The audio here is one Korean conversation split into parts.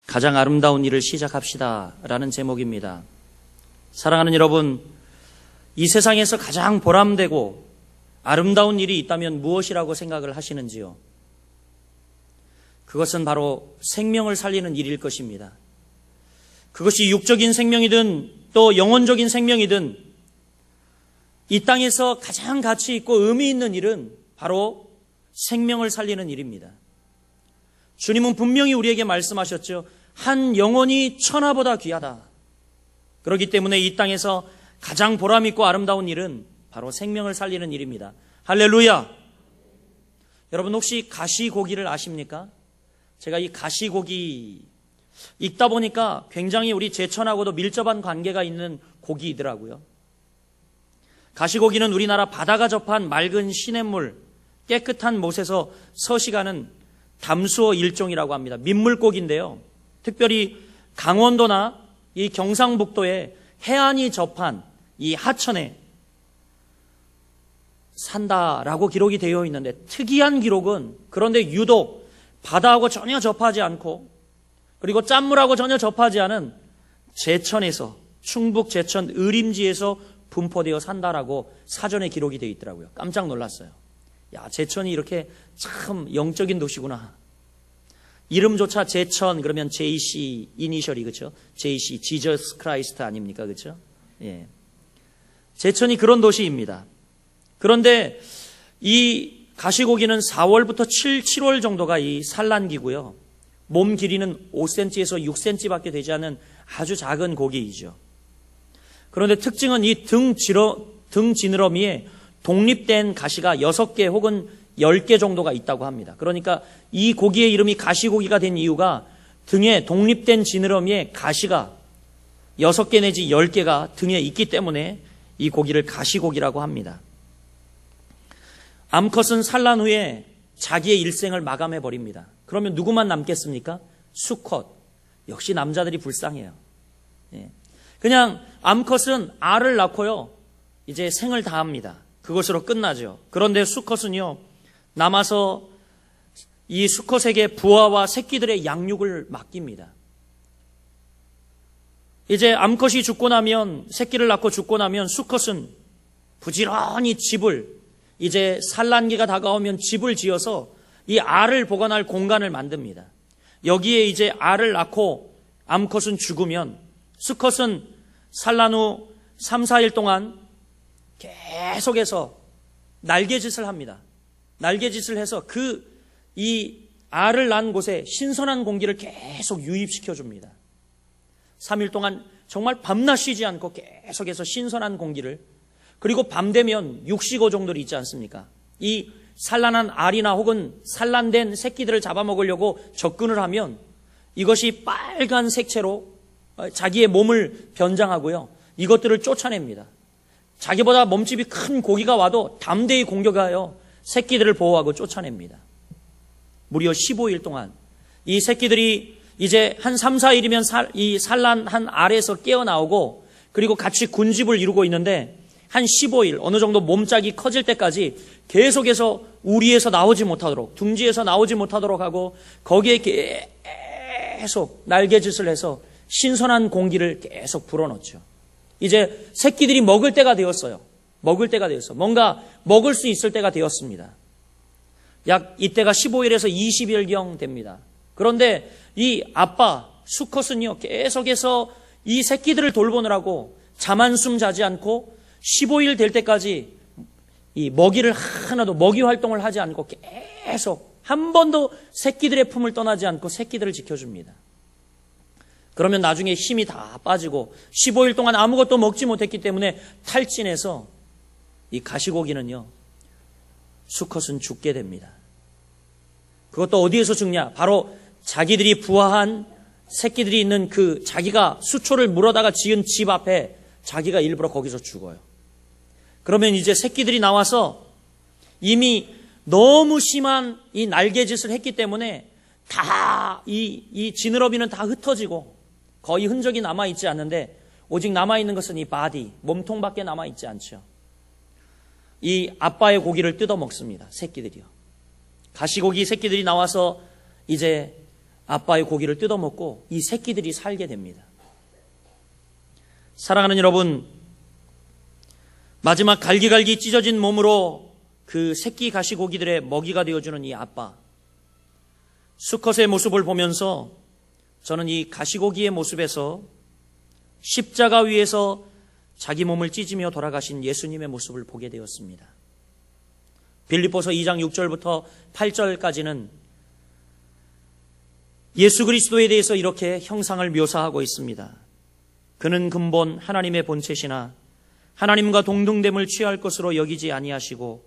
가장 아름다운 일을 시작합시다 라는 제목입니다. 사랑하는 여러분, 이 세상에서 가장 보람되고 아름다운 일이 있다면 무엇이라고 생각을 하시는지요? 그것은 바로 생명을 살리는 일일 것입니다. 그것이 육적인 생명이든 또 영혼적인 생명이든 이 땅에서 가장 가치 있고 의미 있는 일은 바로 생명을 살리는 일입니다. 주님은 분명히 우리에게 말씀하셨죠. 한 영혼이 천하보다 귀하다. 그렇기 때문에 이 땅에서 가장 보람 있고 아름다운 일은 바로 생명을 살리는 일입니다. 할렐루야! 여러분 혹시 가시고기를 아십니까? 제가 이 가시고기 읽다 보니까 굉장히 우리 제천하고도 밀접한 관계가 있는 고기이더라고요. 가시고기는 우리나라 바다가 접한 맑은 시냇물, 깨끗한 못에서 서식하는 담수어 일종이라고 합니다. 민물고기인데요. 특별히 강원도나 이 경상북도에 해안이 접한 이 하천에 산다라고 기록이 되어 있는데 특이한 기록은 그런데 유독 바다하고 전혀 접하지 않고 그리고 짠물하고 전혀 접하지 않은 제천에서 충북 제천 의림지에서 분포되어 산다라고 사전에 기록이 되어 있더라고요. 깜짝 놀랐어요. 야, 제천이 이렇게 참 영적인 도시구나. 이름조차 제천 그러면 JC 이니셜이 그렇죠? JC 지저스 크라이스트 아닙니까? 그렇죠? 예. 제천이 그런 도시입니다. 그런데 이 가시고기는 4월부터 7월 정도가 이 산란기고요. 몸 길이는 5cm에서 6cm밖에 되지 않은 아주 작은 고기이죠. 그런데 특징은 이 등 지느러미에 독립된 가시가 6개 혹은 10개 정도가 있다고 합니다. 그러니까 이 고기의 이름이 가시고기가 된 이유가 등에 독립된 지느러미에 가시가 6개 내지 10개가 등에 있기 때문에 이 고기를 가시고기라고 합니다. 암컷은 산란 후에 자기의 일생을 마감해 버립니다. 그러면 누구만 남겠습니까? 수컷. 역시 남자들이 불쌍해요. 예. 그냥 암컷은 알을 낳고요. 이제 생을 다합니다. 그것으로 끝나죠. 그런데 수컷은요. 남아서 이 수컷에게 부화와 새끼들의 양육을 맡깁니다. 이제 암컷이 죽고 나면 새끼를 낳고 죽고 나면 수컷은 부지런히 집을 이제 산란기가 다가오면 집을 지어서 이 알을 보관할 공간을 만듭니다. 여기에 이제 알을 낳고 암컷은 죽으면 수컷은 산란 후 3, 4일 동안 계속해서 날개짓을 합니다. 날개짓을 해서 이 알을 낳은 곳에 신선한 공기를 계속 유입시켜 줍니다. 3일 동안 정말 밤낮 쉬지 않고 계속해서 신선한 공기를 그리고 밤 되면 육식어 정도로 있지 않습니까? 이 산란한 알이나 혹은 산란된 새끼들을 잡아먹으려고 접근을 하면 이것이 빨간 색채로 자기의 몸을 변장하고요. 이것들을 쫓아냅니다. 자기보다 몸집이 큰 고기가 와도 담대히 공격하여 새끼들을 보호하고 쫓아냅니다. 무려 15일 동안 이 새끼들이 이제 한 3, 4일이면 이 산란한 알에서 깨어나오고 그리고 같이 군집을 이루고 있는데 한 15일 어느 정도 몸짝이 커질 때까지 계속해서 우리에서 나오지 못하도록 둥지에서 나오지 못하도록 하고 거기에 계속 날개짓을 해서 신선한 공기를 계속 불어넣죠. 이제 새끼들이 먹을 때가 되었어요. 먹을 때가 되었어. 뭔가 먹을 수 있을 때가 되었습니다. 약 이때가 15일에서 20일경 됩니다. 그런데 이 아빠 수컷은요 계속해서 이 새끼들을 돌보느라고 잠 한숨 자지 않고 15일 될 때까지 이 먹이를 하나도 먹이 활동을 하지 않고 계속 한 번도 새끼들의 품을 떠나지 않고 새끼들을 지켜줍니다. 그러면 나중에 힘이 다 빠지고 15일 동안 아무것도 먹지 못했기 때문에 탈진해서 이 가시고기는요 수컷은 죽게 됩니다. 그것도 어디에서 죽냐? 바로 자기들이 부화한 새끼들이 있는 그 자기가 수초를 물어다가 지은 집 앞에 자기가 일부러 거기서 죽어요. 그러면 이제 새끼들이 나와서 이미 너무 심한 이 날개짓을 했기 때문에 다 이 지느러미는 다 흩어지고 거의 흔적이 남아있지 않는데 오직 남아있는 것은 이 바디, 몸통밖에 남아있지 않죠. 이 아빠의 고기를 뜯어 먹습니다. 새끼들이요. 가시고기 새끼들이 나와서 이제 아빠의 고기를 뜯어먹고 이 새끼들이 살게 됩니다. 사랑하는 여러분, 마지막 갈기갈기 찢어진 몸으로 그 새끼 가시고기들의 먹이가 되어주는 이 아빠, 수컷의 모습을 보면서 저는 이 가시고기의 모습에서 십자가 위에서 자기 몸을 찢으며 돌아가신 예수님의 모습을 보게 되었습니다. 빌립보서 2장 6절부터 8절까지는 예수 그리스도에 대해서 이렇게 형상을 묘사하고 있습니다. 그는 근본 하나님의 본체시나 하나님과 동등됨을 취할 것으로 여기지 아니하시고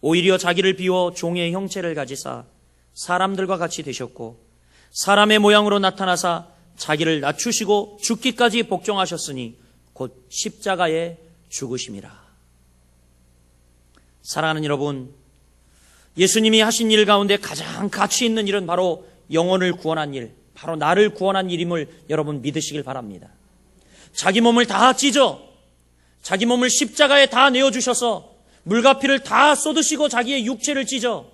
오히려 자기를 비워 종의 형체를 가지사 사람들과 같이 되셨고 사람의 모양으로 나타나사 자기를 낮추시고 죽기까지 복종하셨으니 곧 십자가에 죽으심이라. 사랑하는 여러분, 예수님이 하신 일 가운데 가장 가치 있는 일은 바로 영혼을 구원한 일, 바로 나를 구원한 일임을 여러분 믿으시길 바랍니다. 자기 몸을 다 찢어, 자기 몸을 십자가에 다 내어주셔서 물과 피를 다 쏟으시고 자기의 육체를 찢어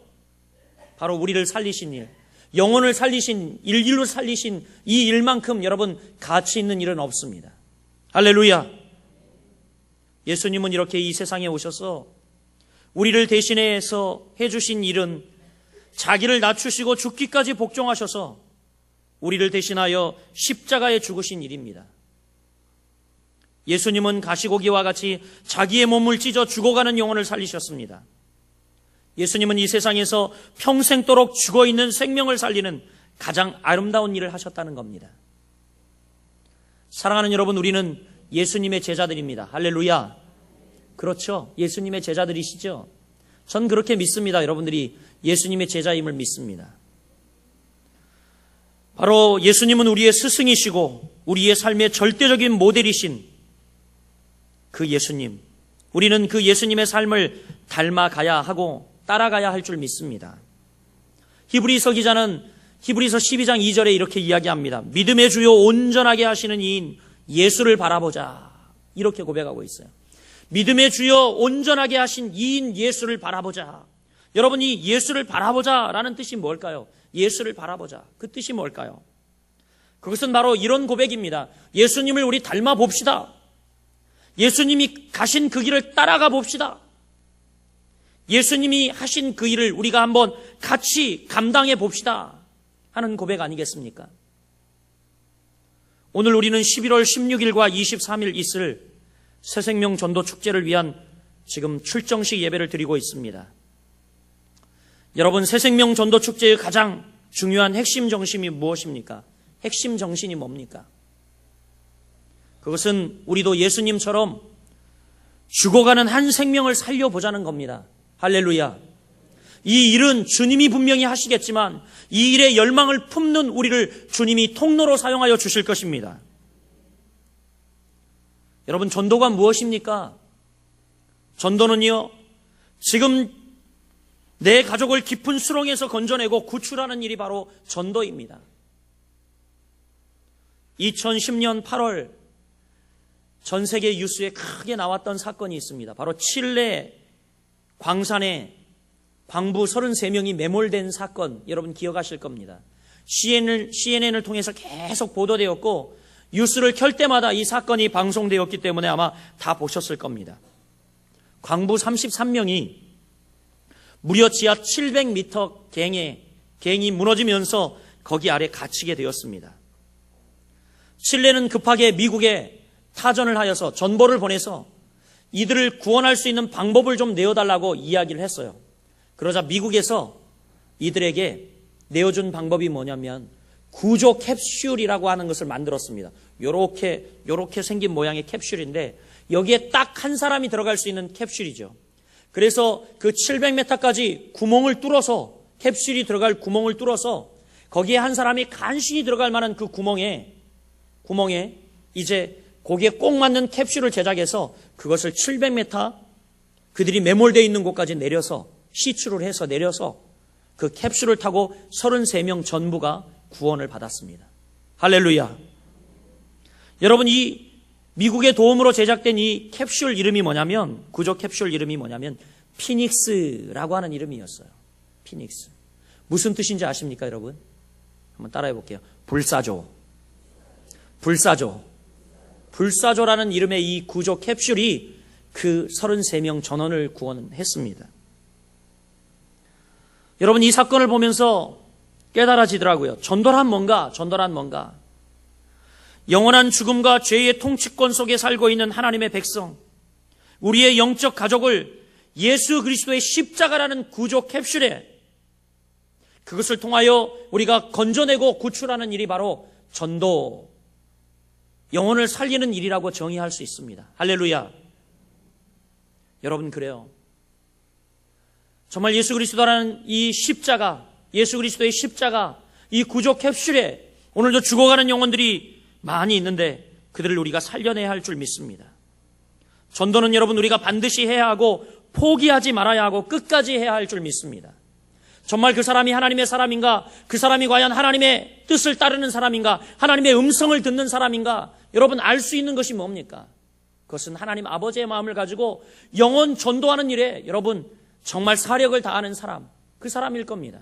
바로 우리를 살리신 일, 영혼을 살리신, 인류를 살리신 이 일만큼 여러분 가치 있는 일은 없습니다. 할렐루야. 예수님은 이렇게 이 세상에 오셔서 우리를 대신해서 해주신 일은 자기를 낮추시고 죽기까지 복종하셔서 우리를 대신하여 십자가에 죽으신 일입니다. 예수님은 가시고기와 같이 자기의 몸을 찢어 죽어가는 영혼을 살리셨습니다. 예수님은 이 세상에서 평생도록 죽어있는 생명을 살리는 가장 아름다운 일을 하셨다는 겁니다. 사랑하는 여러분, 우리는 예수님의 제자들입니다. 할렐루야. 그렇죠. 예수님의 제자들이시죠. 전 그렇게 믿습니다. 여러분들이 예수님의 제자임을 믿습니다. 바로 예수님은 우리의 스승이시고 우리의 삶의 절대적인 모델이신 그 예수님, 우리는 그 예수님의 삶을 닮아가야 하고 따라가야 할 줄 믿습니다. 히브리서 기자는 히브리서 12장 2절에 이렇게 이야기합니다. 믿음의 주요 온전하게 하시는 이인 예수를 바라보자. 이렇게 고백하고 있어요. 믿음의 주요 온전하게 하신 이인 예수를 바라보자. 여러분, 이 예수를 바라보자라는 뜻이 뭘까요? 예수를 바라보자. 그 뜻이 뭘까요? 그것은 바로 이런 고백입니다. 예수님을 우리 닮아 봅시다. 예수님이 가신 그 길을 따라가 봅시다. 예수님이 하신 그 일을 우리가 한번 같이 감당해 봅시다 하는 고백 아니겠습니까? 오늘 우리는 11월 16일과 23일 있을 새생명 전도 축제를 위한 지금 출정식 예배를 드리고 있습니다. 여러분, 새생명 전도 축제의 가장 중요한 핵심 정신이 무엇입니까? 핵심 정신이 뭡니까? 그것은 우리도 예수님처럼 죽어가는 한 생명을 살려보자는 겁니다. 할렐루야. 이 일은 주님이 분명히 하시겠지만 이 일에 열망을 품는 우리를 주님이 통로로 사용하여 주실 것입니다. 여러분, 전도가 무엇입니까? 전도는요, 지금 내 가족을 깊은 수렁에서 건져내고 구출하는 일이 바로 전도입니다. 2010년 8월 전 세계 뉴스에 크게 나왔던 사건이 있습니다. 바로 칠레 광산에 광부 33명이 매몰된 사건, 여러분 기억하실 겁니다. CNN을 통해서 계속 보도되었고 뉴스를 켤 때마다 이 사건이 방송되었기 때문에 아마 다 보셨을 겁니다. 광부 33명이 무려 지하 700m 갱이 무너지면서 거기 아래 갇히게 되었습니다. 칠레는 급하게 미국에 타전을 하여서 전보를 보내서 이들을 구원할 수 있는 방법을 좀 내어달라고 이야기를 했어요. 그러자 미국에서 이들에게 내어준 방법이 뭐냐면 구조 캡슐이라고 하는 것을 만들었습니다. 요렇게 생긴 모양의 캡슐인데 여기에 딱 한 사람이 들어갈 수 있는 캡슐이죠. 그래서 그 700m까지 구멍을 뚫어서, 캡슐이 들어갈 구멍을 뚫어서 거기에 한 사람이 간신히 들어갈 만한 그 구멍에 이제 거기에 꼭 맞는 캡슐을 제작해서 그것을 700m 그들이 매몰되어 있는 곳까지 내려서 시추를 해서 내려서 그 캡슐을 타고 33명 전부가 구원을 받았습니다. 할렐루야. 여러분, 이 미국의 도움으로 제작된 이 캡슐 이름이 뭐냐면, 구조 캡슐 이름이 뭐냐면 피닉스라고 하는 이름이었어요. 피닉스. 무슨 뜻인지 아십니까, 여러분? 한번 따라해 볼게요. 불사조. 불사조. 불사조라는 이름의 이 구조 캡슐이 그 33명 전원을 구원했습니다. 여러분, 이 사건을 보면서 깨달아지더라고요. 전도란 뭔가? 전도란 뭔가? 영원한 죽음과 죄의 통치권 속에 살고 있는 하나님의 백성, 우리의 영적 가족을 예수 그리스도의 십자가라는 구조 캡슐에 그것을 통하여 우리가 건져내고 구출하는 일이 바로 전도, 영혼을 살리는 일이라고 정의할 수 있습니다. 할렐루야. 여러분, 그래요. 정말 예수 그리스도라는 이 십자가, 예수 그리스도의 십자가, 이 구조 캡슐에 오늘도 죽어가는 영혼들이 많이 있는데 그들을 우리가 살려내야 할 줄 믿습니다. 전도는 여러분 우리가 반드시 해야 하고 포기하지 말아야 하고 끝까지 해야 할 줄 믿습니다. 정말 그 사람이 하나님의 사람인가? 그 사람이 과연 하나님의 뜻을 따르는 사람인가? 하나님의 음성을 듣는 사람인가? 여러분, 알 수 있는 것이 뭡니까? 그것은 하나님 아버지의 마음을 가지고 영혼 전도하는 일에 여러분 정말 사력을 다하는 사람, 그 사람일 겁니다.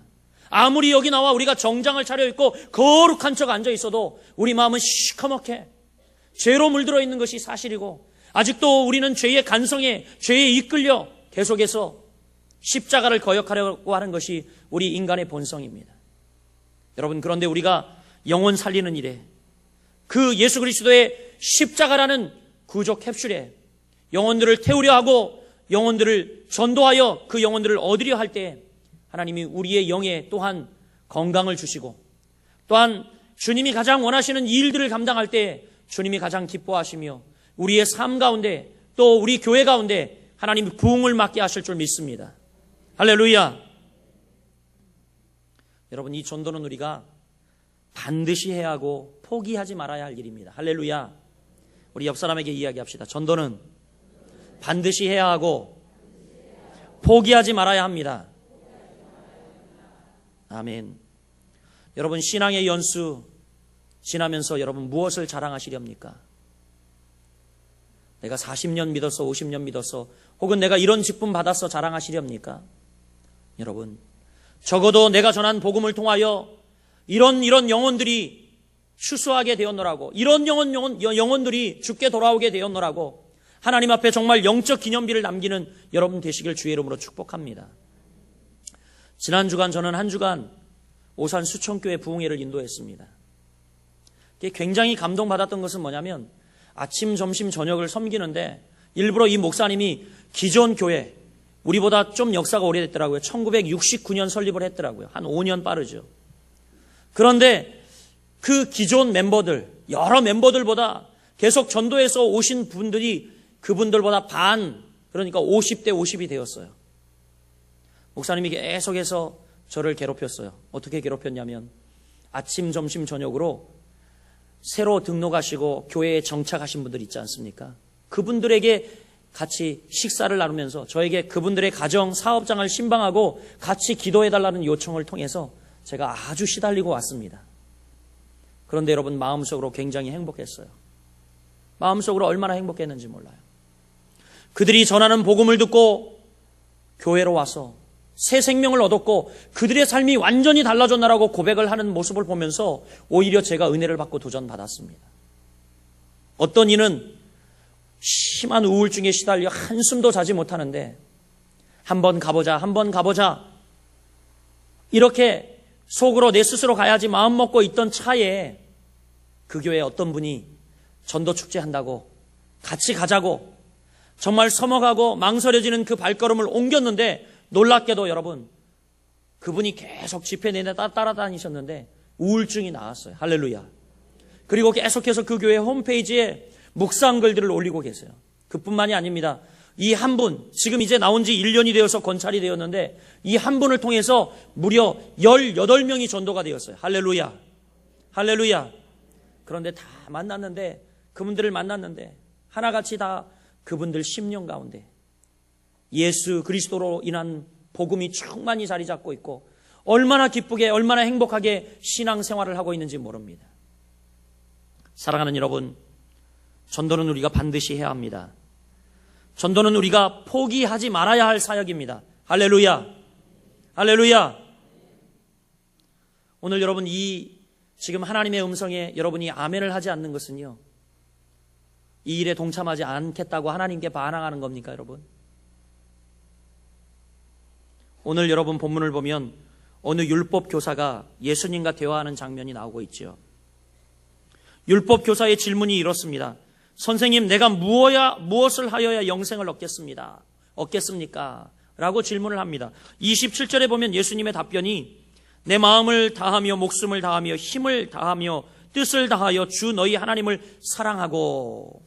아무리 여기 나와 우리가 정장을 차려입고 거룩한 척 앉아 있어도 우리 마음은 시커멓게 죄로 물들어 있는 것이 사실이고, 아직도 우리는 죄의 간성에, 죄에 이끌려 계속해서 십자가를 거역하려고 하는 것이 우리 인간의 본성입니다. 여러분, 그런데 우리가 영혼 살리는 일에 그 예수 그리스도의 십자가라는 구조 캡슐에 영혼들을 태우려 하고 영혼들을 전도하여 그 영혼들을 얻으려 할 때 하나님이 우리의 영에 또한 건강을 주시고, 또한 주님이 가장 원하시는 일들을 감당할 때 주님이 가장 기뻐하시며 우리의 삶 가운데 또 우리 교회 가운데 하나님이 부흥을 맡게 하실 줄 믿습니다. 할렐루야. 여러분, 이 전도는 우리가 반드시 해야 하고 포기하지 말아야 할 일입니다. 할렐루야. 우리 옆 사람에게 이야기합시다. 전도는 반드시 해야 하고 포기하지 말아야 합니다. 아멘. 여러분, 신앙의 연수 지나면서 여러분 무엇을 자랑하시렵니까? 내가 40년 믿었어, 50년 믿었어, 혹은 내가 이런 직분 받았어 자랑하시렵니까? 여러분, 적어도 내가 전한 복음을 통하여 이런 영혼들이 추수하게 되었노라고, 이런 영혼들이 죽게 돌아오게 되었노라고 하나님 앞에 정말 영적 기념비를 남기는 여러분 되시길 주의 이름으로 축복합니다. 지난 주간 저는 한 주간 오산 수천교회 부흥회를 인도했습니다. 굉장히 감동받았던 것은 뭐냐면 아침, 점심, 저녁을 섬기는데 일부러 이 목사님이 기존 교회, 우리보다 좀 역사가 오래됐더라고요. 1969년 설립을 했더라고요. 한 5년 빠르죠. 그런데 그 기존 멤버들, 여러 멤버들보다 계속 전도해서 오신 분들이 그분들보다 반, 그러니까 50대 50이 되었어요. 목사님이 계속해서 저를 괴롭혔어요. 어떻게 괴롭혔냐면 아침, 점심, 저녁으로 새로 등록하시고 교회에 정착하신 분들 있지 않습니까? 그분들에게 같이 식사를 나누면서 저에게 그분들의 가정, 사업장을 신방하고 같이 기도해달라는 요청을 통해서 제가 아주 시달리고 왔습니다. 그런데 여러분, 마음속으로 굉장히 행복했어요. 마음속으로 얼마나 행복했는지 몰라요. 그들이 전하는 복음을 듣고 교회로 와서 새 생명을 얻었고 그들의 삶이 완전히 달라졌나라고 고백을 하는 모습을 보면서 오히려 제가 은혜를 받고 도전받았습니다. 어떤 이는 심한 우울증에 시달려 한숨도 자지 못하는데 한번 가보자 이렇게 속으로 내 스스로 가야지 마음 먹고 있던 차에 그 교회에 어떤 분이 전도 축제 한다고 같이 가자고 정말 서먹하고 망설여지는 그 발걸음을 옮겼는데, 놀랍게도 여러분, 그분이 계속 집회 내내 따라다니셨는데 우울증이 나았어요. 할렐루야. 그리고 계속해서 그 교회 홈페이지에 묵상 글들을 올리고 계세요. 그뿐만이 아닙니다. 이 한 분, 지금 이제 나온 지 1년이 되어서 건찰이 되었는데 이 한 분을 통해서 무려 18명이 전도가 되었어요. 할렐루야. 할렐루야. 그런데 다 만났는데, 그분들을 만났는데 하나같이 다 그분들 심령 가운데 예수 그리스도로 인한 복음이 충만히 자리 잡고 있고 얼마나 기쁘게, 얼마나 행복하게 신앙생활을 하고 있는지 모릅니다. 사랑하는 여러분, 전도는 우리가 반드시 해야 합니다. 전도는 우리가 포기하지 말아야 할 사역입니다. 할렐루야. 할렐루야. 오늘 여러분, 이 지금 하나님의 음성에 여러분이 아멘을 하지 않는 것은요, 이 일에 동참하지 않겠다고 하나님께 반항하는 겁니까, 여러분? 오늘 여러분 본문을 보면 어느 율법 교사가 예수님과 대화하는 장면이 나오고 있죠. 율법 교사의 질문이 이렇습니다. 선생님, 내가 무엇을 하여야 영생을 얻겠습니까? 라고 질문을 합니다. 27절에 보면 예수님의 답변이 내 마음을 다하며 목숨을 다하며 힘을 다하며 뜻을 다하여 주 너희 하나님을 사랑하고.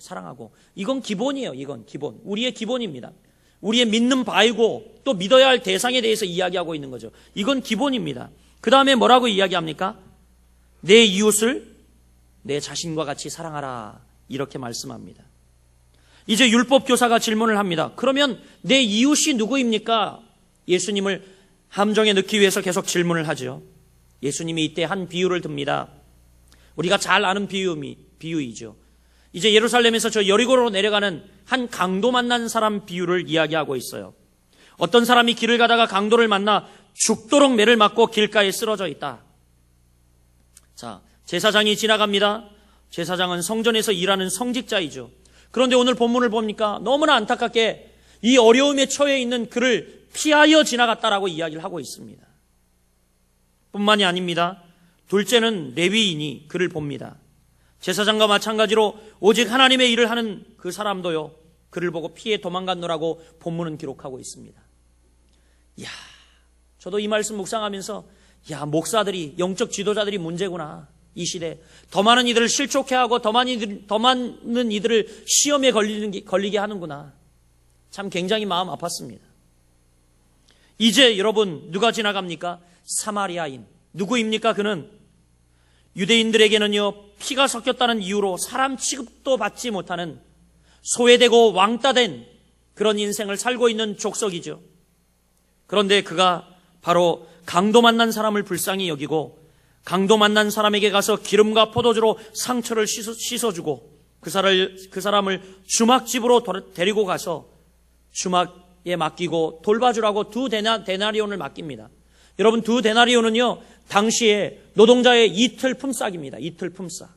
이건 기본이에요. 이건 기본. 우리의 기본입니다. 우리의 믿는 바이고 또 믿어야 할 대상에 대해서 이야기하고 있는 거죠. 이건 기본입니다. 그 다음에 뭐라고 이야기합니까? 내 이웃을 내 자신과 같이 사랑하라. 이렇게 말씀합니다. 이제 율법 교사가 질문을 합니다. 그러면 내 이웃이 누구입니까? 예수님을 함정에 넣기 위해서 계속 질문을 하죠. 예수님이 이때 한 비유를 듭니다. 우리가 잘 아는 비유이죠. 이제 예루살렘에서 저 여리고로 내려가는 한 강도 만난 사람 비유를 이야기하고 있어요. 어떤 사람이 길을 가다가 강도를 만나 죽도록 매를 맞고 길가에 쓰러져 있다. 자, 제사장이 지나갑니다. 제사장은 성전에서 일하는 성직자이죠. 그런데 오늘 본문을 보니까 너무나 안타깝게 이 어려움에 처해 있는 그를 피하여 지나갔다라고 이야기를 하고 있습니다. 뿐만이 아닙니다. 둘째는 레위인이 그를 봅니다. 제사장과 마찬가지로 오직 하나님의 일을 하는 그 사람도요, 그를 보고 피해 도망갔노라고 본문은 기록하고 있습니다. 이야, 저도 이 말씀 묵상하면서 목사들이, 영적 지도자들이 문제구나. 이 시대 더 많은 이들을 실족해 하고 더 많은 이들을 시험에 걸리게 하는구나. 참 굉장히 마음 아팠습니다. 이제 여러분 누가 지나갑니까? 사마리아인. 누구입니까? 그는 유대인들에게는요, 피가 섞였다는 이유로 사람 취급도 받지 못하는 소외되고 왕따된 그런 인생을 살고 있는 족속이죠. 그런데 그가 바로 강도 만난 사람을 불쌍히 여기고 강도 만난 사람에게 가서 기름과 포도주로 상처를 씻어주고 그 사람을 주막집으로 데리고 가서 주막에 맡기고 돌봐주라고 2데나리온을 맡깁니다. 여러분, 2데나리온은요, 당시에 노동자의 이틀 품삯입니다. 이틀 품삯.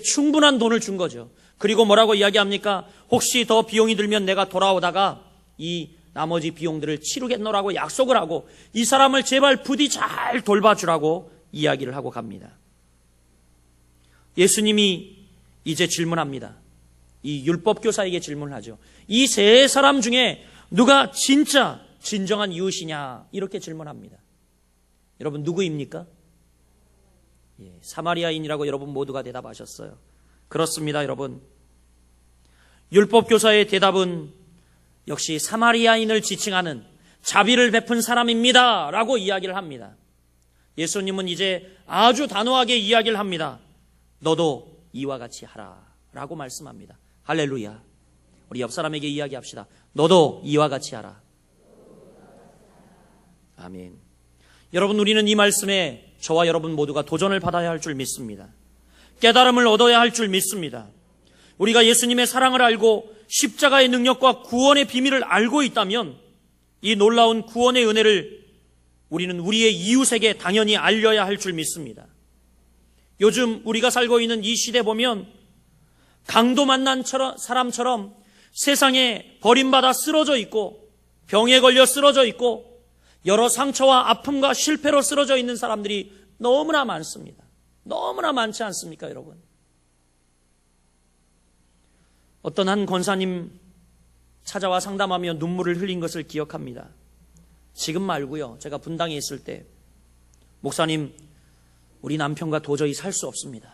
충분한 돈을 준 거죠. 그리고 뭐라고 이야기합니까? 혹시 더 비용이 들면 내가 돌아오다가 이 나머지 비용들을 치르겠노라고 약속을 하고 이 사람을 제발 부디 잘 돌봐주라고 이야기를 하고 갑니다. 예수님이 이제 질문합니다. 이 율법교사에게 질문을 하죠. 이 세 사람 중에 누가 진짜 진정한 이웃이냐? 이렇게 질문합니다. 여러분 누구입니까? 사마리아인이라고 여러분 모두가 대답하셨어요. 그렇습니다, 여러분. 율법교사의 대답은 역시 사마리아인을 지칭하는 자비를 베푼 사람입니다 라고 이야기를 합니다. 예수님은 이제 아주 단호하게 이야기를 합니다. 너도 이와 같이 하라 라고 말씀합니다. 할렐루야. 우리 옆 사람에게 이야기합시다. 너도 이와 같이 하라. 아멘. 여러분, 우리는 이 말씀에 저와 여러분 모두가 도전을 받아야 할 줄 믿습니다. 깨달음을 얻어야 할 줄 믿습니다. 우리가 예수님의 사랑을 알고 십자가의 능력과 구원의 비밀을 알고 있다면 이 놀라운 구원의 은혜를 우리는 우리의 이웃에게 당연히 알려야 할 줄 믿습니다. 요즘 우리가 살고 있는 이 시대 보면 강도 만난 사람처럼 세상에 버림받아 쓰러져 있고 병에 걸려 쓰러져 있고 여러 상처와 아픔과 실패로 쓰러져 있는 사람들이 너무나 많습니다. 너무나 많지 않습니까, 여러분? 어떤 한 권사님 찾아와 상담하며 눈물을 흘린 것을 기억합니다. 지금 말고요. 제가 분당에 있을 때, 목사님, 우리 남편과 도저히 살 수 없습니다.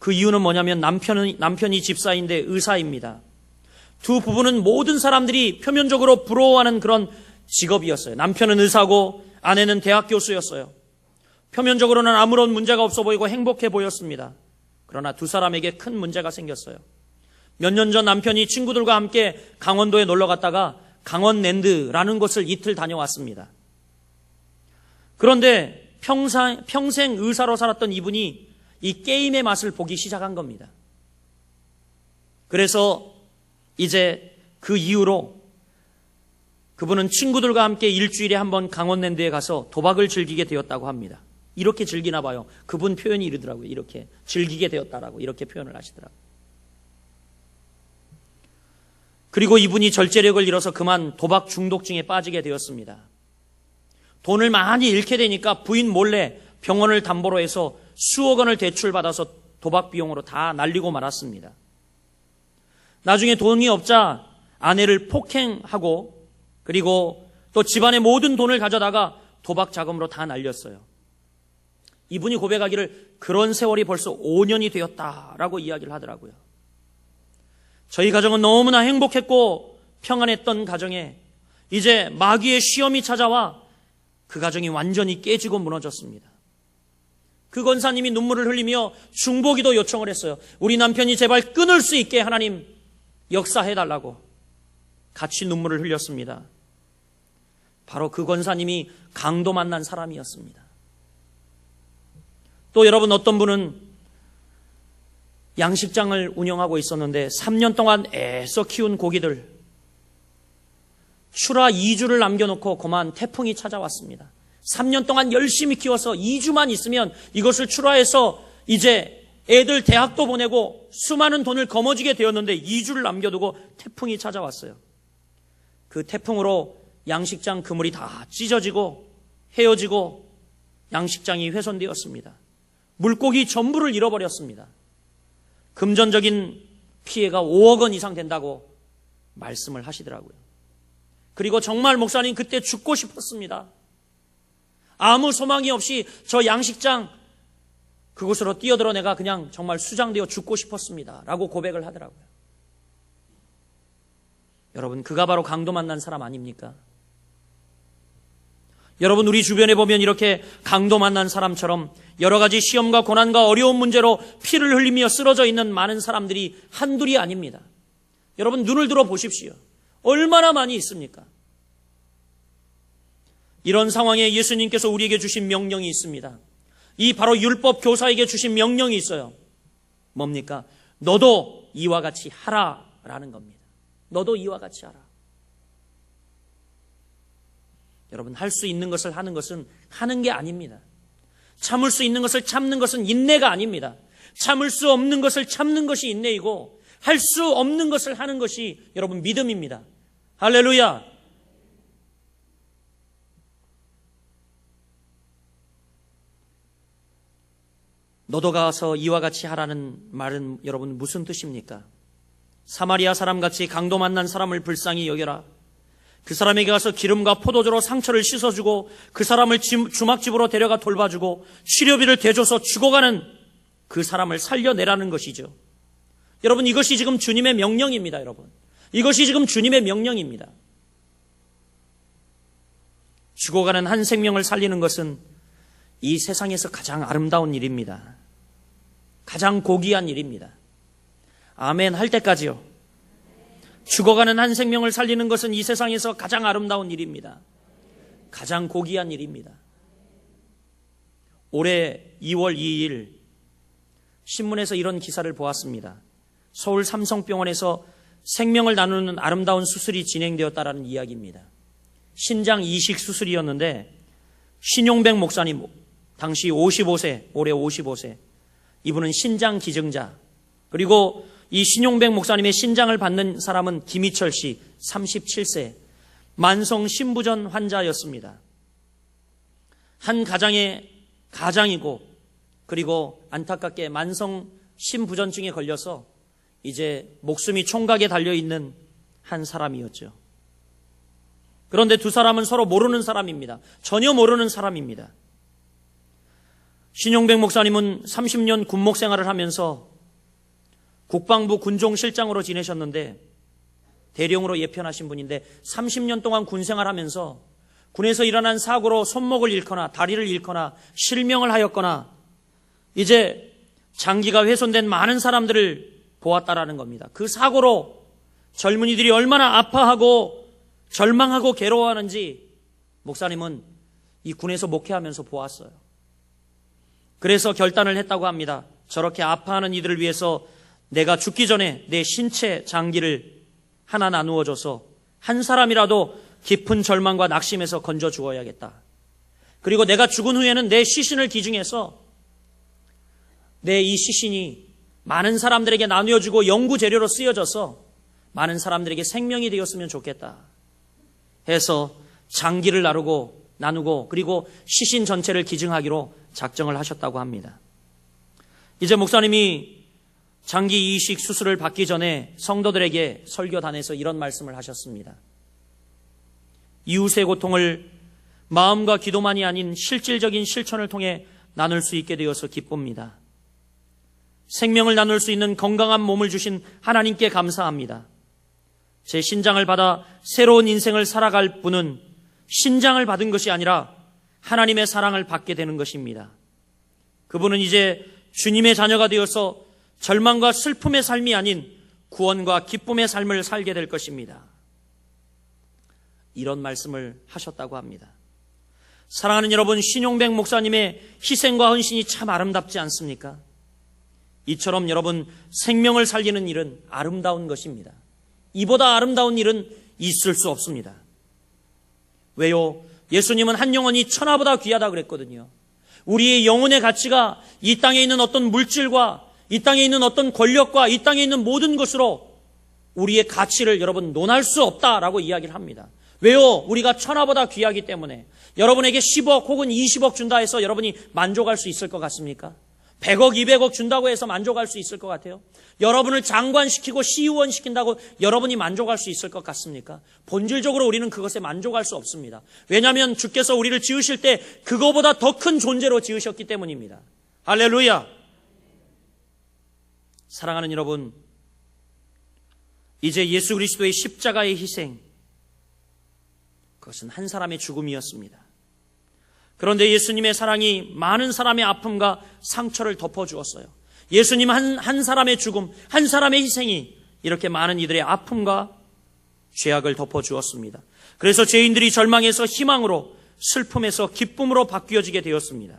그 이유는 뭐냐면 남편이 집사인데 의사입니다. 두 부부는 모든 사람들이 표면적으로 부러워하는 그런 직업이었어요. 남편은 의사고 아내는 대학 교수였어요. 표면적으로는 아무런 문제가 없어 보이고 행복해 보였습니다. 그러나 두 사람에게 큰 문제가 생겼어요. 몇 년 전 남편이 친구들과 함께 강원도에 놀러 갔다가 강원랜드라는 곳을 이틀 다녀왔습니다. 그런데 평생 의사로 살았던 이분이 이 게임의 맛을 보기 시작한 겁니다. 그래서 이제 그 이후로 그분은 친구들과 함께 일주일에 한 번 강원랜드에 가서 도박을 즐기게 되었다고 합니다. 이렇게 즐기나 봐요. 그분 표현이 이러더라고요. 이렇게 즐기게 되었다라고 이렇게 표현을 하시더라고요. 그리고 이분이 절제력을 잃어서 그만 도박 중독증에 빠지게 되었습니다. 돈을 많이 잃게 되니까 부인 몰래 병원을 담보로 해서 수억 원을 대출받아서 도박 비용으로 다 날리고 말았습니다. 나중에 돈이 없자 아내를 폭행하고 그리고 또 집안의 모든 돈을 가져다가 도박 자금으로 다 날렸어요. 이분이 고백하기를 그런 세월이 벌써 5년이 되었다라고 이야기를 하더라고요. 저희 가정은 너무나 행복했고 평안했던 가정에 이제 마귀의 시험이 찾아와 그 가정이 완전히 깨지고 무너졌습니다. 그 권사님이 눈물을 흘리며 중보기도 요청을 했어요. 우리 남편이 제발 끊을 수 있게 하나님 역사해달라고 같이 눈물을 흘렸습니다. 바로 그 권사님이 강도 만난 사람이었습니다. 또 여러분, 어떤 분은 양식장을 운영하고 있었는데 3년 동안 애써 키운 고기들 출하 2주를 남겨놓고 그만 태풍이 찾아왔습니다. 3년 동안 열심히 키워서 2주만 있으면 이것을 출하해서 이제 애들 대학도 보내고 수많은 돈을 거머쥐게 되었는데 2주를 남겨두고 태풍이 찾아왔어요. 그 태풍으로 양식장 그물이 다 찢어지고 헤어지고 양식장이 훼손되었습니다. 물고기 전부를 잃어버렸습니다. 금전적인 피해가 5억 원 이상 된다고 말씀을 하시더라고요. 그리고 정말 목사님 그때 죽고 싶었습니다. 아무 소망이 없이 저 양식장 그곳으로 뛰어들어 내가 그냥 정말 수장되어 죽고 싶었습니다 라고 고백을 하더라고요. 여러분, 그가 바로 강도 만난 사람 아닙니까? 여러분, 우리 주변에 보면 이렇게 강도 만난 사람처럼 여러 가지 시험과 고난과 어려운 문제로 피를 흘리며 쓰러져 있는 많은 사람들이 한둘이 아닙니다. 여러분, 눈을 들어 보십시오. 얼마나 많이 있습니까? 이런 상황에 예수님께서 우리에게 주신 명령이 있습니다. 이 바로 율법 교사에게 주신 명령이 있어요. 뭡니까? 너도 이와 같이 하라라는 겁니다. 너도 이와 같이 하라. 여러분, 할 수 있는 것을 하는 것은 하는 게 아닙니다. 참을 수 있는 것을 참는 것은 인내가 아닙니다. 참을 수 없는 것을 참는 것이 인내이고 할 수 없는 것을 하는 것이 여러분 믿음입니다. 할렐루야. 너도 가서 이와 같이 하라는 말은 여러분 무슨 뜻입니까? 사마리아 사람같이 강도 만난 사람을 불쌍히 여겨라. 그 사람에게 가서 기름과 포도주로 상처를 씻어주고 그 사람을 주막집으로 데려가 돌봐주고 치료비를 대줘서 죽어가는 그 사람을 살려내라는 것이죠. 여러분, 이것이 지금 주님의 명령입니다. 여러분, 이것이 지금 주님의 명령입니다. 죽어가는 한 생명을 살리는 것은 이 세상에서 가장 아름다운 일입니다. 가장 고귀한 일입니다. 아멘 할 때까지요. 죽어가는 한 생명을 살리는 것은 이 세상에서 가장 아름다운 일입니다. 가장 고귀한 일입니다. 올해 2월 2일 신문에서 이런 기사를 보았습니다. 서울 삼성병원에서 생명을 나누는 아름다운 수술이 진행되었다라는 이야기입니다. 신장 이식 수술이었는데 신용백 목사님, 당시 55세, 올해 55세, 이분은 신장 기증자, 그리고 이 신용백 목사님의 신장을 받는 사람은 김희철 씨 37세 만성 심부전 환자였습니다. 한 가장의 가장이고 그리고 안타깝게 만성 심부전증에 걸려서 이제 목숨이 총각에 달려있는 한 사람이었죠. 그런데 두 사람은 서로 모르는 사람입니다. 전혀 모르는 사람입니다. 신용백 목사님은 30년 군목 생활을 하면서 국방부 군종실장으로 지내셨는데 대령으로 예편하신 분인데 30년 동안 군 생활하면서 군에서 일어난 사고로 손목을 잃거나 다리를 잃거나 실명을 하였거나 이제 장기가 훼손된 많은 사람들을 보았다라는 겁니다. 그 사고로 젊은이들이 얼마나 아파하고 절망하고 괴로워하는지 목사님은 이 군에서 목회하면서 보았어요. 그래서 결단을 했다고 합니다. 저렇게 아파하는 이들을 위해서 내가 죽기 전에 내 신체 장기를 하나 나누어줘서 한 사람이라도 깊은 절망과 낙심에서 건져 주어야겠다. 그리고 내가 죽은 후에는 내 시신을 기증해서 내 이 시신이 많은 사람들에게 나누어주고 연구 재료로 쓰여져서 많은 사람들에게 생명이 되었으면 좋겠다 해서 장기를 나누고 그리고 시신 전체를 기증하기로 작정을 하셨다고 합니다. 이제 목사님이 장기 이식 수술을 받기 전에 성도들에게 설교단에서 이런 말씀을 하셨습니다. 이웃의 고통을 마음과 기도만이 아닌 실질적인 실천을 통해 나눌 수 있게 되어서 기쁩니다. 생명을 나눌 수 있는 건강한 몸을 주신 하나님께 감사합니다. 제 신장을 받아 새로운 인생을 살아갈 분은 신장을 받은 것이 아니라 하나님의 사랑을 받게 되는 것입니다. 그분은 이제 주님의 자녀가 되어서 절망과 슬픔의 삶이 아닌 구원과 기쁨의 삶을 살게 될 것입니다. 이런 말씀을 하셨다고 합니다. 사랑하는 여러분, 신용백 목사님의 희생과 헌신이 참 아름답지 않습니까? 이처럼 여러분, 생명을 살리는 일은 아름다운 것입니다. 이보다 아름다운 일은 있을 수 없습니다. 왜요? 예수님은 한 영혼이 천하보다 귀하다 그랬거든요. 우리의 영혼의 가치가 이 땅에 있는 어떤 물질과 이 땅에 있는 어떤 권력과 이 땅에 있는 모든 것으로 우리의 가치를 여러분 논할 수 없다라고 이야기를 합니다. 왜요? 우리가 천하보다 귀하기 때문에. 여러분에게 10억 혹은 20억 준다 해서 여러분이 만족할 수 있을 것 같습니까? 100억, 200억 준다고 해서 만족할 수 있을 것 같아요? 여러분을 장관시키고 시의원 시킨다고 여러분이 만족할 수 있을 것 같습니까? 본질적으로 우리는 그것에 만족할 수 없습니다. 왜냐하면 주께서 우리를 지으실 때 그거보다 더 큰 존재로 지으셨기 때문입니다. 할렐루야! 사랑하는 여러분, 이제 예수 그리스도의 십자가의 희생, 그것은 한 사람의 죽음이었습니다. 그런데 예수님의 사랑이 많은 사람의 아픔과 상처를 덮어주었어요. 예수님 한 사람의 죽음, 한 사람의 희생이 이렇게 많은 이들의 아픔과 죄악을 덮어주었습니다. 그래서 죄인들이 절망에서 희망으로, 슬픔에서 기쁨으로 바뀌어지게 되었습니다.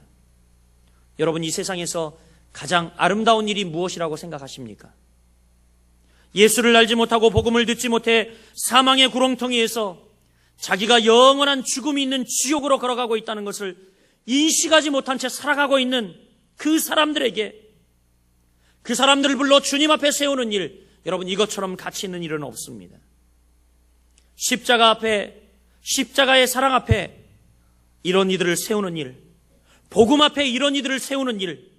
여러분, 이 세상에서 가장 아름다운 일이 무엇이라고 생각하십니까? 예수를 알지 못하고 복음을 듣지 못해 사망의 구렁텅이에서 자기가 영원한 죽음이 있는 지옥으로 걸어가고 있다는 것을 인식하지 못한 채 살아가고 있는 그 사람들에게, 그 사람들을 불러 주님 앞에 세우는 일, 여러분, 이것처럼 가치 있는 일은 없습니다. 십자가 앞에, 십자가의 사랑 앞에 이런 이들을 세우는 일, 복음 앞에 이런 이들을 세우는 일,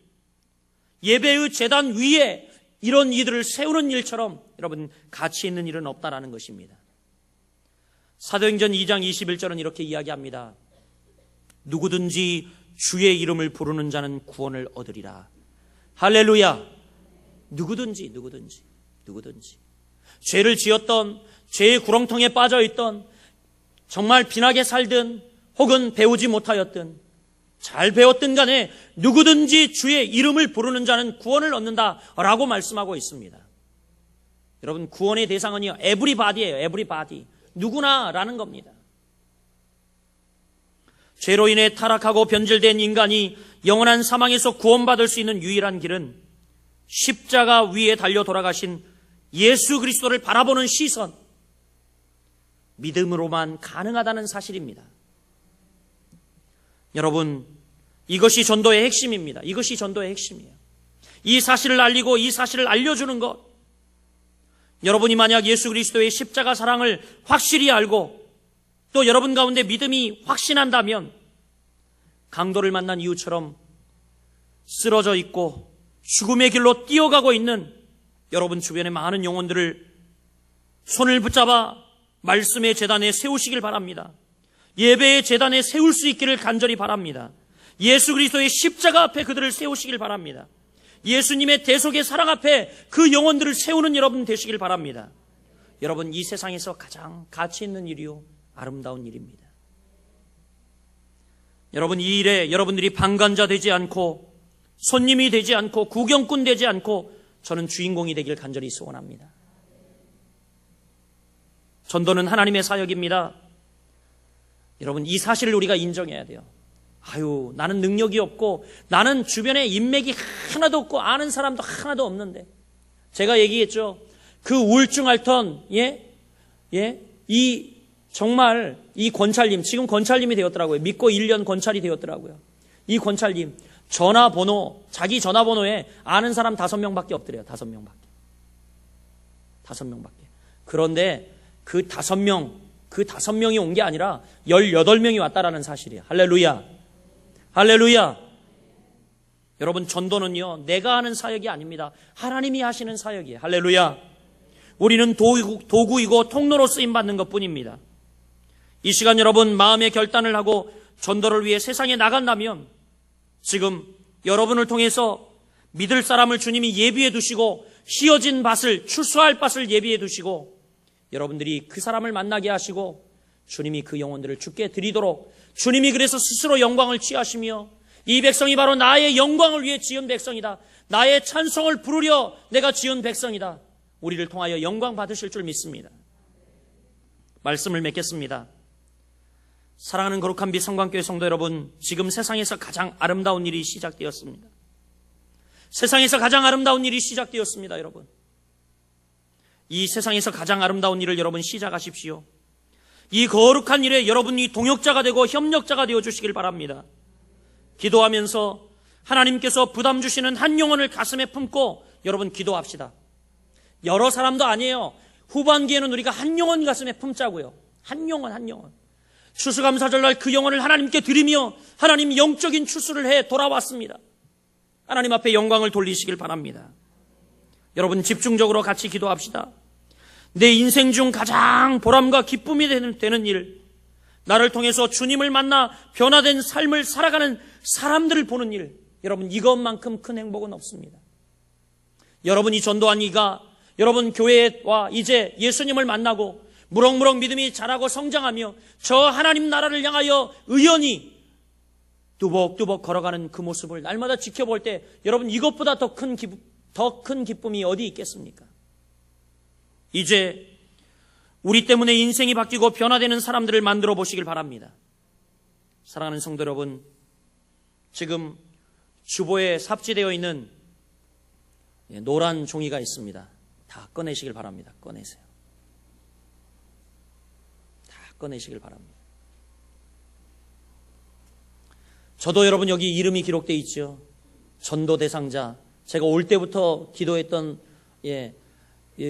예배의 제단 위에 이런 이들을 세우는 일처럼 여러분 가치 있는 일은 없다라는 것입니다. 사도행전 2장 21절은 이렇게 이야기합니다. 누구든지 주의 이름을 부르는 자는 구원을 얻으리라. 할렐루야. 누구든지. 죄를 지었던, 죄의 구렁텅이에 빠져있던, 정말 빈하게 살든 혹은 배우지 못하였든 잘 배웠든 간에 누구든지 주의 이름을 부르는 자는 구원을 얻는다라고 말씀하고 있습니다. 여러분, 구원의 대상은요, 에브리바디예요. 에브리바디. 누구나라는 겁니다. 죄로 인해 타락하고 변질된 인간이 영원한 사망에서 구원받을 수 있는 유일한 길은 십자가 위에 달려 돌아가신 예수 그리스도를 바라보는 시선, 믿음으로만 가능하다는 사실입니다. 여러분, 이것이 전도의 핵심입니다. 이것이 전도의 핵심이에요. 이 사실을 알리고 이 사실을 알려주는 것. 여러분이 만약 예수 그리스도의 십자가 사랑을 확실히 알고 또 여러분 가운데 믿음이 확신한다면 강도를 만난 이유처럼 쓰러져 있고 죽음의 길로 뛰어가고 있는 여러분 주변의 많은 영혼들을 손을 붙잡아 말씀의 제단에 세우시길 바랍니다. 예배의 제단에 세울 수 있기를 간절히 바랍니다. 예수 그리스도의 십자가 앞에 그들을 세우시길 바랍니다. 예수님의 대속의 사랑 앞에 그 영혼들을 세우는 여러분 되시길 바랍니다. 여러분, 이 세상에서 가장 가치 있는 일이요 아름다운 일입니다. 여러분, 이 일에 여러분들이 방관자 되지 않고 손님이 되지 않고 구경꾼 되지 않고 저는 주인공이 되길 간절히 소원합니다. 전도는 하나님의 사역입니다. 여러분, 이 사실을 우리가 인정해야 돼요. 아유, 나는 능력이 없고 나는 주변에 인맥이 하나도 없고 아는 사람도 하나도 없는데, 제가 얘기했죠. 그 우울증 앓던 이 정말 이 권찰님, 지금 권찰님이 되었더라고요. 믿고 1년 권찰이 되었더라고요. 이 권찰님, 전화번호, 자기 전화번호에 아는 사람 5명밖에 없더래요. 5명밖에. 그런데 그 5명이 온 게 아니라 18명이 왔다라는 사실이에요. 할렐루야. 할렐루야. 여러분, 전도는요, 내가 하는 사역이 아닙니다. 하나님이 하시는 사역이에요. 할렐루야. 우리는 도구이고 통로로 쓰임받는 것 뿐입니다. 이 시간 여러분, 마음의 결단을 하고 전도를 위해 세상에 나간다면 지금 여러분을 통해서 믿을 사람을 주님이 예비해 두시고 휘어진 밭을, 추수할 밭을 예비해 두시고 여러분들이 그 사람을 만나게 하시고 주님이 그 영혼들을 주께 드리도록 주님이 그래서 스스로 영광을 취하시며 이 백성이 바로 나의 영광을 위해 지은 백성이다. 나의 찬송을 부르려 내가 지은 백성이다. 우리를 통하여 영광 받으실 줄 믿습니다. 말씀을 맺겠습니다. 사랑하는 거룩한 빛 성광교회 성도 여러분, 지금 세상에서 가장 아름다운 일이 시작되었습니다. 세상에서 가장 아름다운 일이 시작되었습니다, 여러분. 이 세상에서 가장 아름다운 일을 여러분 시작하십시오. 이 거룩한 일에 여러분이 동역자가 되고 협력자가 되어 주시길 바랍니다. 기도하면서 하나님께서 부담 주시는 한 영혼을 가슴에 품고 여러분 기도합시다. 여러 사람도 아니에요. 후반기에는 우리가 한 영혼 가슴에 품자고요. 한 영혼. 추수감사절날 그 영혼을 하나님께 드리며 하나님 영적인 추수를 해 돌아왔습니다. 하나님 앞에 영광을 돌리시길 바랍니다. 여러분 집중적으로 같이 기도합시다. 내 인생 중 가장 보람과 기쁨이 되는 일, 나를 통해서 주님을 만나 변화된 삶을 살아가는 사람들을 보는 일, 여러분 이것만큼 큰 행복은 없습니다. 여러분이 전도한 이가 여러분 교회에 와 이제 예수님을 만나고 무럭무럭 믿음이 자라고 성장하며 저 하나님 나라를 향하여 의연히 뚜벅뚜벅 걸어가는 그 모습을 날마다 지켜볼 때 여러분 이것보다 더 큰 기쁨이 어디 있겠습니까? 이제 우리 때문에 인생이 바뀌고 변화되는 사람들을 만들어 보시길 바랍니다. 사랑하는 성도 여러분, 지금 주보에 삽지되어 있는 노란 종이가 있습니다. 다 꺼내시길 바랍니다. 꺼내세요. 다 꺼내시길 바랍니다. 저도 여러분 여기 이름이 기록되어 있죠. 전도 대상자. 제가 올 때부터 기도했던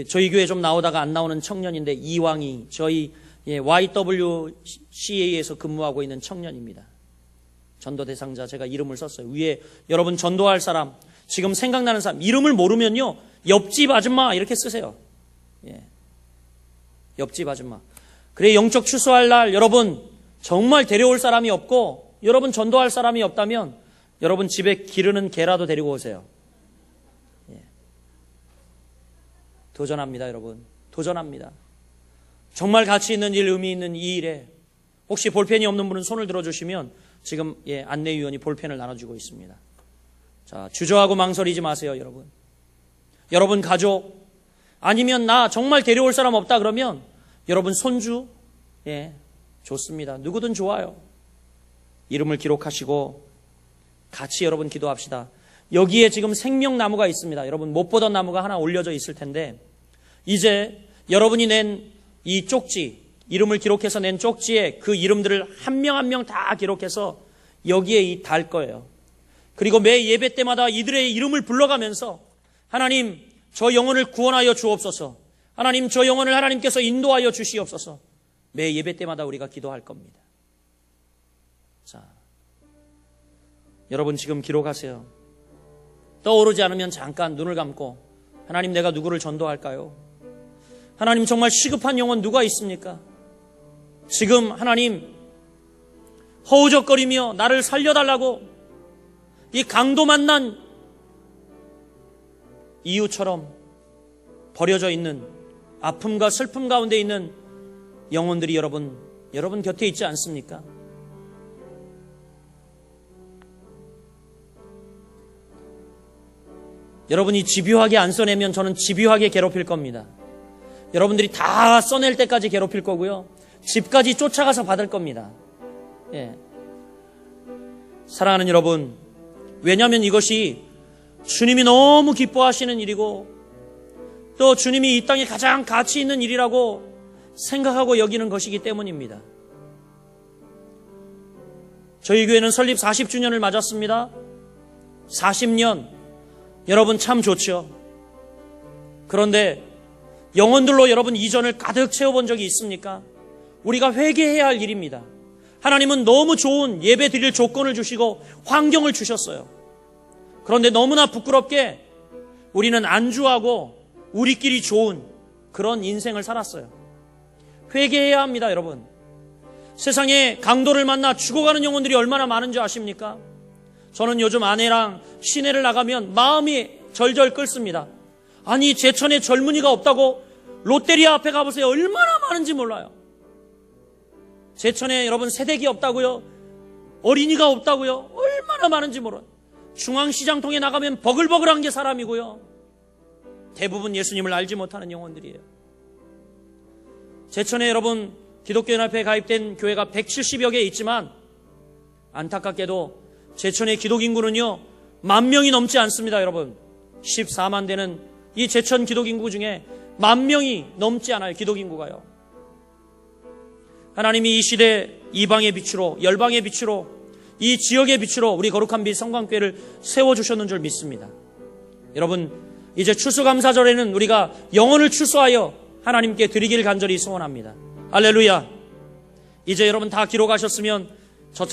저희 교회 좀 나오다가 안 나오는 청년인데 이왕이 저희 YWCA에서 근무하고 있는 청년입니다. 전도 대상자 제가 이름을 썼어요. 위에 여러분 전도할 사람, 지금 생각나는 사람 이름을 모르면요 옆집 아줌마 이렇게 쓰세요. 옆집 아줌마. 그래 영적 추수할 날 여러분 정말 데려올 사람이 없고 여러분 전도할 사람이 없다면 여러분 집에 기르는 개라도 데리고 오세요. 도전합니다, 여러분. 도전합니다. 정말 가치 있는 일, 의미 있는 이 일에 혹시 볼펜이 없는 분은 손을 들어주시면 지금 안내위원이 볼펜을 나눠주고 있습니다. 자, 주저하고 망설이지 마세요, 여러분. 여러분 가족 아니면 나 정말 데려올 사람 없다 그러면 여러분 손주 좋습니다. 누구든 좋아요. 이름을 기록하시고 같이 여러분 기도합시다. 여기에 지금 생명나무가 있습니다. 여러분 못 보던 나무가 하나 올려져 있을 텐데 이제 여러분이 낸 이 쪽지, 이름을 기록해서 낸 쪽지에 그 이름들을 한 명 한 명 다 기록해서 여기에 달 거예요. 그리고 매 예배 때마다 이들의 이름을 불러가면서 하나님 저 영혼을 구원하여 주옵소서. 하나님 저 영혼을 하나님께서 인도하여 주시옵소서. 매 예배 때마다 우리가 기도할 겁니다. 자, 여러분 지금 기록하세요. 떠오르지 않으면 잠깐 눈을 감고 하나님 내가 누구를 전도할까요? 하나님 정말 시급한 영혼 누가 있습니까? 지금 하나님 허우적거리며 나를 살려달라고 이 강도 만난 이유처럼 버려져 있는 아픔과 슬픔 가운데 있는 영혼들이 여러분 곁에 있지 않습니까? 여러분이 집요하게 안 써내면 저는 집요하게 괴롭힐 겁니다. 여러분들이 다 써낼 때까지 괴롭힐 거고요. 집까지 쫓아가서 받을 겁니다. 사랑하는 여러분, 왜냐하면 이것이 주님이 너무 기뻐하시는 일이고 또 주님이 이 땅에 가장 가치 있는 일이라고 생각하고 여기는 것이기 때문입니다. 저희 교회는 설립 40주년을 맞았습니다. 40년, 여러분 참 좋죠. 그런데 영혼들로 여러분 이전을 가득 채워본 적이 있습니까? 우리가 회개해야 할 일입니다. 하나님은 너무 좋은 예배 드릴 조건을 주시고 환경을 주셨어요. 그런데 너무나 부끄럽게 우리는 안주하고 우리끼리 좋은 그런 인생을 살았어요. 회개해야 합니다, 여러분. 세상에 강도를 만나 죽어가는 영혼들이 얼마나 많은지 아십니까? 저는 요즘 아내랑 시내를 나가면 마음이 절절 끓습니다. 아니, 제천에 젊은이가 없다고 롯데리아 앞에 가보세요. 얼마나 많은지 몰라요. 제천에 여러분 새댁이 없다고요? 어린이가 없다고요? 얼마나 많은지 몰라요. 중앙시장통에 나가면 버글버글한 게 사람이고요. 대부분 예수님을 알지 못하는 영혼들이에요. 제천에 여러분 기독교연합회에 가입된 교회가 170여 개 있지만 안타깝게도 제천의 기독인구는요 10,000명이 넘지 않습니다. 여러분 14만 되는 이 제천 기독인구 중에 10,000명이 넘지 않아요. 기독인구가요. 하나님이 이 시대 이방의 빛으로 열방의 빛으로 이 지역의 빛으로 우리 거룩한 빛 성광교회를 세워주셨는 줄 믿습니다. 여러분 이제 추수감사절에는 우리가 영혼을 추수하여 하나님께 드리길 간절히 소원합니다. 할렐루야. 이제 여러분 다 기록하셨으면 저